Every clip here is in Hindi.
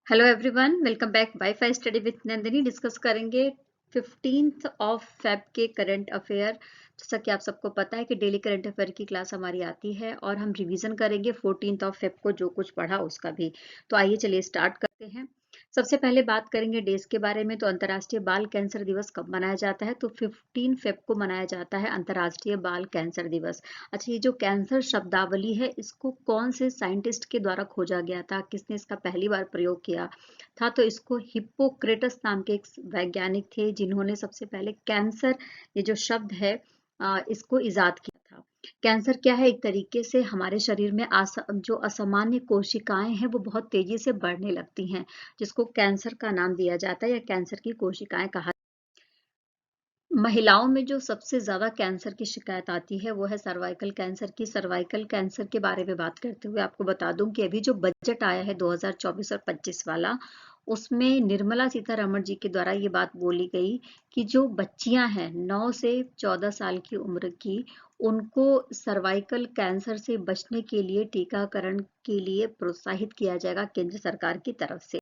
Hello everyone, welcome back wifi study with Nandini. Discuss करेंगे 15th ऑफ फेब के करंट अफेयर। जैसा कि आप सबको पता है कि डेली करंट अफेयर की क्लास हमारी आती है और हम रिवीजन करेंगे 14th ऑफ फेब को जो कुछ पढ़ा उसका भी। तो आइए चलिए स्टार्ट करते हैं। सबसे पहले बात करेंगे डेज के बारे में। तो अंतर्राष्ट्रीय बाल कैंसर दिवस कब मनाया जाता है? तो 15 फेब को मनाया जाता है अंतर्राष्ट्रीय बाल कैंसर दिवस। अच्छा, ये जो कैंसर शब्दावली है इसको कौन से साइंटिस्ट के द्वारा खोजा गया था, किसने इसका पहली बार प्रयोग किया था? तो इसको हिप्पोक्रेटस नाम के एक वैज्ञानिक थे जिन्होंने सबसे पहले कैंसर, ये जो शब्द है, इसको इजाद किया था। कैंसर क्या है? एक तरीके से हमारे शरीर में जो असामान्य कोशिकाएं हैं वो बहुत तेजी से बढ़ने लगती हैं, जिसको कैंसर का नाम दिया जाता है या कैंसर की कोशिकाएं कहा। महिलाओं में जो सबसे ज्यादा कैंसर की शिकायत आती है वो है सर्वाइकल कैंसर की। सर्वाइकल कैंसर के बारे में बात करते हुए आपको बता दूं कि अभी जो बजट आया है 2024 और 25 वाला, उसमें निर्मला सीतारमण जी के द्वारा ये बात बोली गई कि जो बच्चियां हैं 9 से 14 साल की उम्र की, उनको सर्वाइकल कैंसर से बचने के लिए टीकाकरण के लिए प्रोत्साहित किया जाएगा केंद्र सरकार की तरफ से।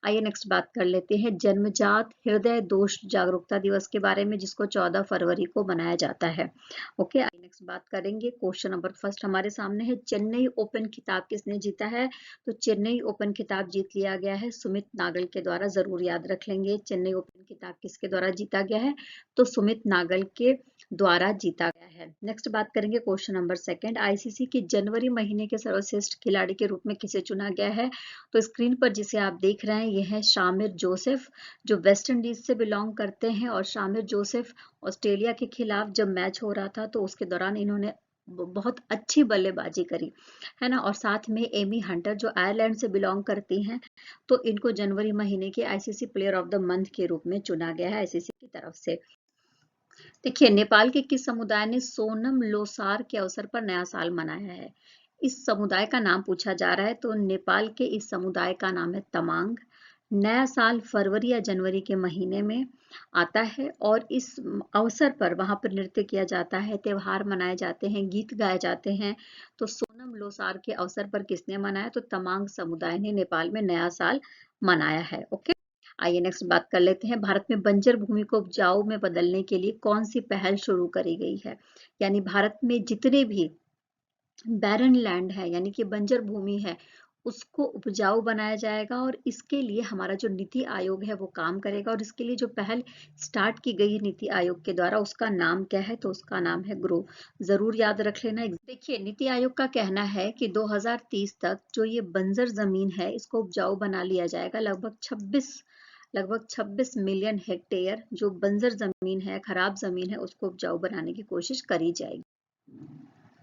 आइए नेक्स्ट बात कर लेते हैं जन्मजात हृदय दोष जागरूकता दिवस के बारे में, जिसको 14 फरवरी को मनाया जाता है। ओके, आइए नेक्स्ट बात करेंगे। क्वेश्चन नंबर फर्स्ट हमारे सामने है, चेन्नई ओपन खिताब किसने जीता है? तो चेन्नई ओपन खिताब जीत लिया गया है सुमित नागल के द्वारा। जरूर याद रख लेंगे, चेन्नई ओपन खिताब किसके द्वारा जीता गया है? तो सुमित नागल के द्वारा जीता गया है। नेक्स्ट बात करेंगे क्वेश्चन नंबर सेकंड, आईसीसी के जनवरी महीने के सर्वश्रेष्ठ खिलाड़ी के रूप में किसे चुना गया है? तो स्क्रीन पर जिसे आप देख रहे हैं ये है शामिर जोसेफ, जो वेस्ट इंडीज से बिलोंग करते हैं। और शामिर जोसेफ ऑस्ट्रेलिया के खिलाफ जब मैच हो रहा था तो उसके दौरान इन्होंने बहुत अच्छी बल्लेबाजी करी है ना। और साथ में एमी हंटर जो आयरलैंड से बिलोंग करती हैं, तो इनको जनवरी महीने के ICC player of the month के रूप में चुना गया है आईसीसी की तरफ से। देखिए, नेपाल के किस समुदाय ने सोनम लोसार के अवसर पर नया साल मनाया है? इस समुदाय का नाम पूछा जा रहा है। तो नेपाल के इस समुदाय का नाम है तमांग। नया साल फरवरी या जनवरी के महीने में आता है और इस अवसर पर वहां पर नृत्य किया जाता है, त्योहार मनाए जाते हैं, गीत गाए जाते हैं। तो सोनम लोसार के अवसर पर किसने मनाया? तो तमांग समुदाय ने नेपाल में नया साल मनाया है। ओके, आइए नेक्स्ट बात कर लेते हैं। भारत में बंजर भूमि को उपजाऊ में बदलने के लिए कौन सी पहल शुरू करी गई है? यानी भारत में जितने भी बैरन लैंड है, यानी कि बंजर भूमि है, उसको उपजाऊ बनाया जाएगा। और इसके लिए हमारा जो नीति आयोग है वो काम करेगा। और इसके लिए जो पहल स्टार्ट की गई है नीति आयोग के द्वारा, उसका नाम क्या है? तो उसका नाम है ग्रो। जरूर याद रख लेना। देखिए, नीति आयोग का कहना है कि 2030 तक जो ये बंजर जमीन है इसको उपजाऊ बना लिया जाएगा। लगभग 26 मिलियन हेक्टेयर जो बंजर जमीन है, खराब जमीन है, उसको उपजाऊ बनाने की कोशिश करी जाएगी।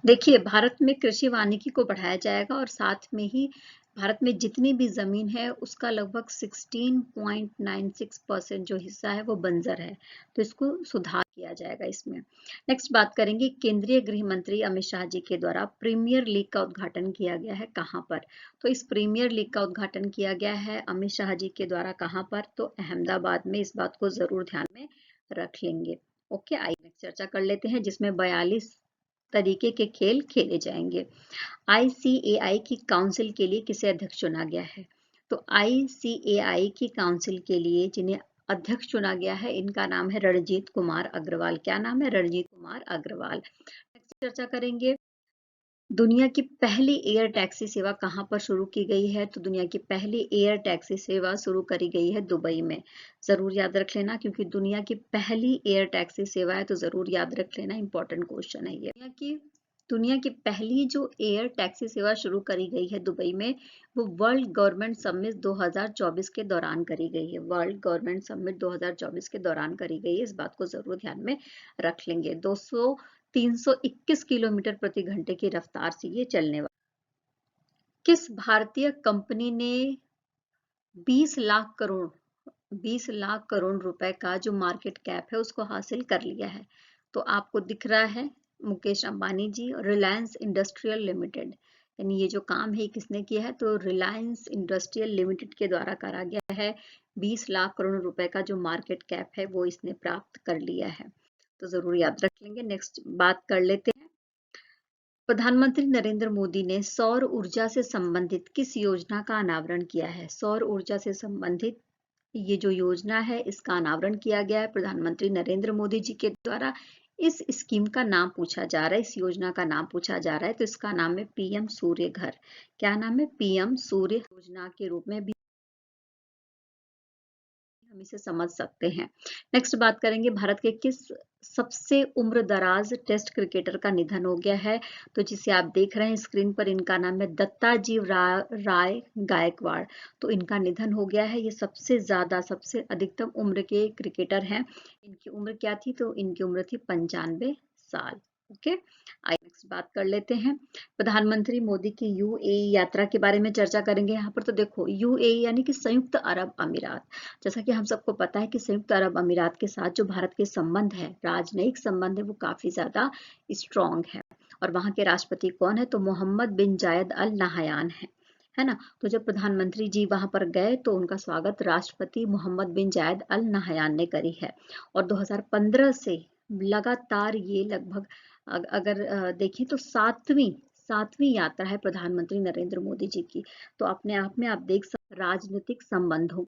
देखिए, भारत में कृषि वानिकी को बढ़ाया जाएगा और साथ में ही भारत में जितनी भी जमीन है उसका लगभग 16.96% जो हिस्सा है वो बंजर है। तो इसको सुधार किया जाएगा इसमें। नेक्स्ट बात करेंगे, केंद्रीय गृह मंत्री अमित शाह जी के द्वारा प्रीमियर लीग का उद्घाटन किया गया है कहां पर? तो इस प्रीमियर लीग का उद्घाटन किया गया है अमित शाह जी के द्वारा कहां पर? तो अहमदाबाद में। इस बात को जरूर ध्यान में रख लेंगे। ओके, आइए नेक्स्ट चर्चा कर लेते हैं, जिसमें 42 तरीके के खेल खेले जाएंगे। आईसीएआई की काउंसिल के लिए किसे अध्यक्ष चुना गया है? तो आईसीएआई की काउंसिल के लिए जिन्हें अध्यक्ष चुना गया है, इनका नाम है रणजीत कुमार अग्रवाल। क्या नाम है? रणजीत कुमार अग्रवाल। नेक्स्ट चर्चा करेंगे, दुनिया की पहली एयर टैक्सी सेवा कहां पर शुरू की गई है? तो दुनिया की पहली एयर टैक्सी सेवा शुरू करी गई है दुबई में। जरूर याद रख लेना, क्योंकि दुनिया की पहली एयर टैक्सी सेवा है, तो जरूर याद रख लेना, इंपॉर्टेंट क्वेश्चन है ये। दुनिया की पहली जो एयर टैक्सी सेवा शुरू करी गई है दुबई में, वो वर्ल्ड गवर्नमेंट समिट 2024 के दौरान करी गई है। वर्ल्ड गवर्नमेंट समिट 2024 के दौरान करी गई है, इस बात को जरूर ध्यान में रख लेंगे। 321 किलोमीटर प्रति घंटे की रफ्तार से ये चलने वाला। किस भारतीय कंपनी ने 20 लाख करोड़ रुपए का जो मार्केट कैप है उसको हासिल कर लिया है? तो आपको दिख रहा है मुकेश अंबानी जी, रिलायंस इंडस्ट्रियल लिमिटेड। यानी ये जो काम है किसने किया है? तो रिलायंस इंडस्ट्रियल लिमिटेड के द्वारा करा गया है। 20 लाख करोड़ रुपए का जो मार्केट कैप है वो इसने प्राप्त कर लिया है। तो जरूर याद रख लेंगे। नेक्स्ट बात कर लेते हैं, प्रधानमंत्री नरेंद्र मोदी ने सौर ऊर्जा से संबंधित किस योजना का अनावरण किया है? सौर ऊर्जा से संबंधित ये जो योजना है इसका अनावरण किया गया है प्रधानमंत्री नरेंद्र मोदी जी के द्वारा। इस स्कीम का नाम पूछा जा रहा है, इस योजना का नाम पूछा जा रहा है, तो इसका नाम है पीएम सूर्य घर। क्या नाम है? पीएम सूर्य योजना के रूप में भी हम इसे समझ सकते हैं। नेक्स्ट बात करेंगे, भारत के किस सबसे उम्र दराज टेस्ट क्रिकेटर का निधन हो गया है? तो जिसे आप देख रहे हैं स्क्रीन पर, इनका नाम है दत्ताजी राय गायकवाड़। तो इनका निधन हो गया है। ये सबसे ज्यादा, सबसे अधिकतम उम्र के क्रिकेटर हैं। इनकी उम्र क्या थी? तो इनकी उम्र थी 95 साल। ओके, आइए नेक्स्ट बात कर लेते हैं। प्रधानमंत्री मोदी की यूएई यात्रा के बारे में चर्चा करेंगे। यहाँ पर तो देखो, यूएई यानी कि संयुक्त अरब अमीरात। जैसा कि हम सबको पता है कि संयुक्त अरब अमीरात के साथ जो भारत के संबंध है, राजनयिक संबंध है, वो काफी ज्यादा स्ट्रॉन्ग है। और वहां के राष्ट्रपति कौन है? तो मोहम्मद बिन जायद अल नाहयान है ना। तो जब प्रधानमंत्री जी वहां पर गए तो उनका स्वागत राष्ट्रपति मोहम्मद बिन जायद अल नाहयान ने करी है। और 2015 से लगातार ये लगभग अगर देखें तो सातवीं यात्रा है प्रधानमंत्री नरेंद्र मोदी जी की। तो अपने आप में आप देख सकते राजनीतिक संबंधों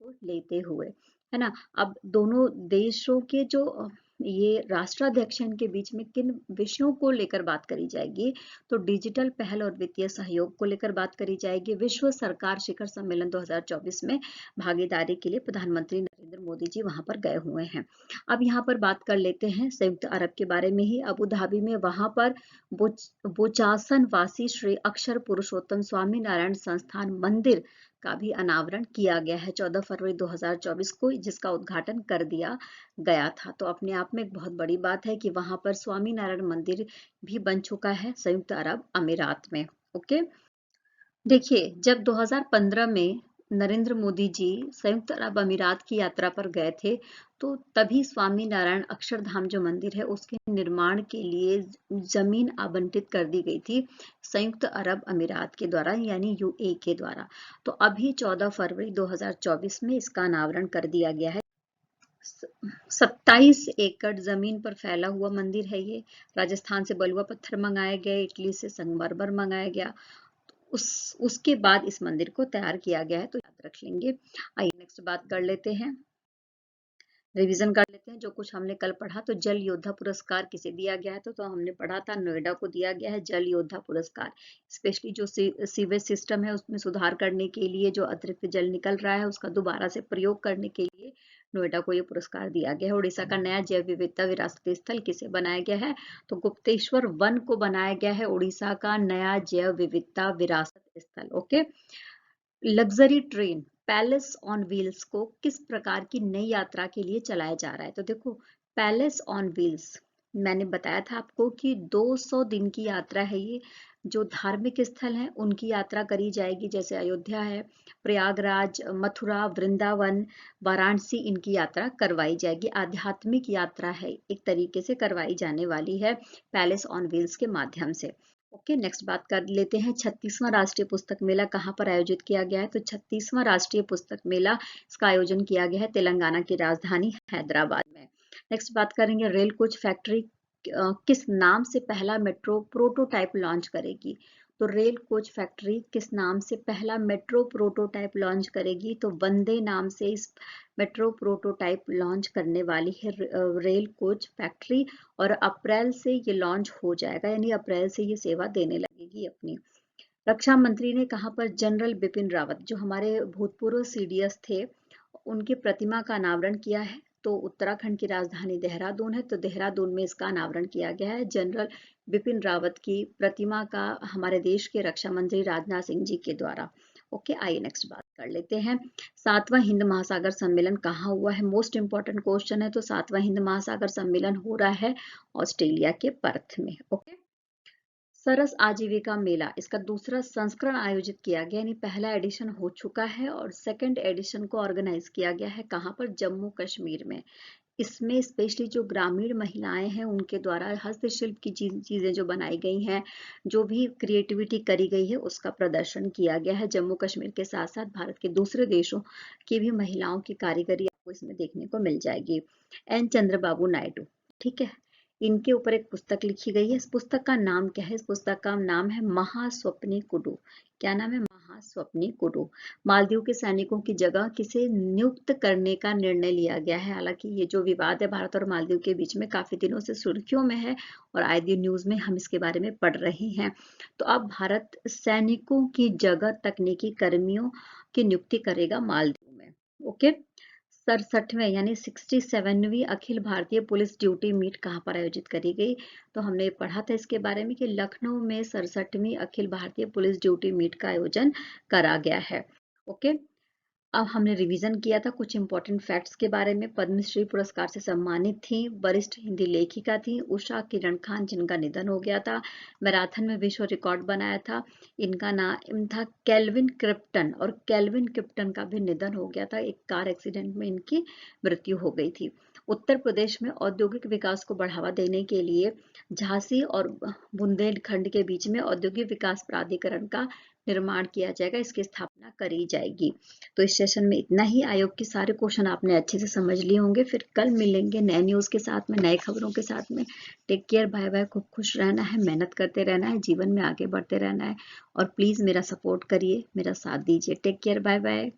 को लेते हुए, है ना। अब दोनों देशों के जो ये राष्ट्राध्यक्ष हैं, इनके बीच में किन विषयों को लेकर बात करी जाएगी? तो डिजिटल पहल और वित्तीय सहयोग को लेकर बात करी जाएगी। विश्व सरकार शिखर सम्मेलन 2024 में भागीदारी के लिए प्रधानमंत्री नरेंद्र मोदी जी वहां पर गए हुए हैं। अब यहाँ पर बात कर लेते हैं संयुक्त अरब के बारे में ही। अबू धाबी में वहां पर बोचासन वासी श्री अक्षर पुरुषोत्तम स्वामी नारायण संस्थान मंदिर का भी अनावरण किया गया है 14 फरवरी 2024 को, जिसका उद्घाटन कर दिया गया था। तो अपने आप में एक बहुत बड़ी बात है कि वहां पर स्वामी नारायण मंदिर भी बन चुका है संयुक्त अरब अमीरात में। ओके, देखिए, जब 2015 में नरेंद्र मोदी जी संयुक्त अरब अमीरात की यात्रा पर गए थे, तो तभी स्वामी नारायण अक्षरधाम जो मंदिर है उसके निर्माण के लिए जमीन आवंटित कर दी गई थी संयुक्त अरब अमीरात के द्वारा, यानी यूएई के द्वारा। तो अभी 14 फरवरी 2024 में इसका अनावरण कर दिया गया है। 27 एकड़ जमीन पर फैला हुआ मंदिर है ये। राजस्थान से बलुआ पत्थर मंगाए गए, इटली से संगमरमर मंगाया गया। उसके बाद इस मंदिर को तैयार किया गया है, तो याद रख लेंगे। आइए नेक्स्ट बात कर लेते हैं, रिवीजन कर लेते हैं जो कुछ हमने कल पढ़ा। तो जल योद्धा पुरस्कार किसे दिया गया है? तो हमने पढ़ा था नोएडा को दिया गया है जल योद्धा पुरस्कार। स्पेशली जो सीवेज सिस्टम है उसमें सुधार करने के लिए जो अतिरिक्त जल निकल रहा है उसका दोबारा से प्रयोग करने के लिए नोएडा को ये पुरस्कार दिया गया है। उड़ीसा का नया जैव विविधता विरासती स्थल किसे बनाया गया है? तो गुप्तेश्वर वन को बनाया गया है उड़ीसा का नया जैव विविधता विरासत स्थल। Okay, luxury train palace on wheels को किस प्रकार की नई यात्रा के लिए चलाया जा रहा है? तो देखो, पैलेस ऑन व्हील्स मैंने बताया था आपको कि 200 दिन की यात्रा है ये। जो धार्मिक स्थल हैं उनकी यात्रा करी जाएगी, जैसे अयोध्या है, प्रयागराज, मथुरा, वृंदावन, वाराणसी, इनकी यात्रा करवाई जाएगी। आध्यात्मिक यात्रा है, एक तरीके से करवाई जाने वाली है पैलेस ऑन व्हील्स के माध्यम से। ओके, नेक्स्ट बात कर लेते हैं 36वां राष्ट्रीय पुस्तक मेला कहाँ पर आयोजित किया गया है? तो 36वां राष्ट्रीय पुस्तक मेला इसका आयोजन किया गया है तेलंगाना की राजधानी हैदराबाद में। नेक्स्ट बात करेंगे, रेल कोच फैक्ट्री किस नाम से पहला मेट्रो प्रोटोटाइप लॉन्च करेगी? तो रेल कोच फैक्ट्री किस नाम से पहला मेट्रो प्रोटोटाइप लॉन्च करेगी? तो वंदे नाम से इस मेट्रो प्रोटोटाइप लॉन्च करने वाली है रेल कोच फैक्ट्री। और अप्रैल से ये लॉन्च हो जाएगा, यानी अप्रैल से ये सेवा देने लगेगी अपनी। रक्षा मंत्री ने कहाँ पर जनरल बिपिन रावत, जो हमारे भूतपूर्व सीडीएस थे, उनकी प्रतिमा का अनावरण किया है? तो उत्तराखंड की राजधानी देहरादून है, तो देहरादून में इसका अनावरण किया गया है जनरल बिपिन रावत की प्रतिमा का, हमारे देश के रक्षा मंत्री राजनाथ सिंह जी के द्वारा। ओके, आइए नेक्स्ट बात कर लेते हैं, 7वां हिंद महासागर सम्मेलन कहाँ हुआ है? मोस्ट इंपॉर्टेंट क्वेश्चन है। तो 7वां हिंद महासागर सम्मेलन हो रहा है ऑस्ट्रेलिया के पर्थ में। ओके, सरस आजीविका मेला, इसका दूसरा संस्करण आयोजित किया गया, यानी पहला एडिशन हो चुका है और सेकंड एडिशन को ऑर्गेनाइज किया गया है कहाँ पर? जम्मू कश्मीर में। इसमें स्पेशली जो ग्रामीण महिलाएं हैं उनके द्वारा हस्तशिल्प की चीजें जो बनाई गई हैं, जो भी क्रिएटिविटी करी गई है, उसका प्रदर्शन किया गया है। जम्मू कश्मीर के साथ साथ भारत के दूसरे देशों की भी महिलाओं की कारीगरी आपको इसमें देखने को मिल जाएगी। एन चंद्रबाबू नायडू, ठीक है, इनके ऊपर एक पुस्तक लिखी गई है। इस पुस्तक का नाम क्या है? इस पुस्तक का नाम है महास्वप्नी कुडू। क्या नाम है? महास्वप्नी कुडू। मालदीव के सैनिकों की जगह किसे नियुक्त करने का निर्णय लिया गया है? हालांकि ये जो विवाद है भारत और मालदीव के बीच में काफी दिनों से सुर्खियों में है और आए दिन न्यूज में हम इसके बारे में पढ़ रहे हैं। तो अब भारत सैनिकों की जगह तकनीकी कर्मियों की नियुक्ति करेगा मालदीव में। ओके। 67वें यानी 67वीं Akhil Bharatiya police duty meet कहाँ पर आयोजित करी गई? तो हमने पढ़ा था इसके बारे में कि लखनऊ में 67वीं Akhil Bharatiya police duty meet का आयोजन करा गया है। ओके। अब हमने रिवीजन किया था कुछ इंपॉर्टेंट फैक्ट्स के बारे में। पद्मश्री पुरस्कार से सम्मानित थी, वरिष्ठ हिंदी लेखिका थी उषा किरण खान, जिनका निधन हो गया था। मैराथन में विश्व रिकॉर्ड बनाया था। इनका नाम था केल्विन क्रिप्टन, और केल्विन क्रिप्टन का भी निधन हो गया था। एक कार एक्सीडेंट में इनकी मृत्यु हो गई थी। उत्तर प्रदेश में औद्योगिक विकास को बढ़ावा देने के लिए झांसी और बुंदेलखंड के बीच में औद्योगिक विकास प्राधिकरण का निर्माण किया जाएगा, इसकी स्थापना करी जाएगी। तो इस सेशन में इतना ही। आयोग के सारे क्वेश्चन आपने अच्छे से समझ लिए होंगे। फिर कल मिलेंगे नए न्यूज के साथ में, नए खबरों के साथ में। Take care, bye bye. खूब खुश रहना है, मेहनत करते रहना है, जीवन में आगे बढ़ते रहना है, और प्लीज मेरा सपोर्ट करिए, मेरा साथ दीजिए। Take care, bye bye.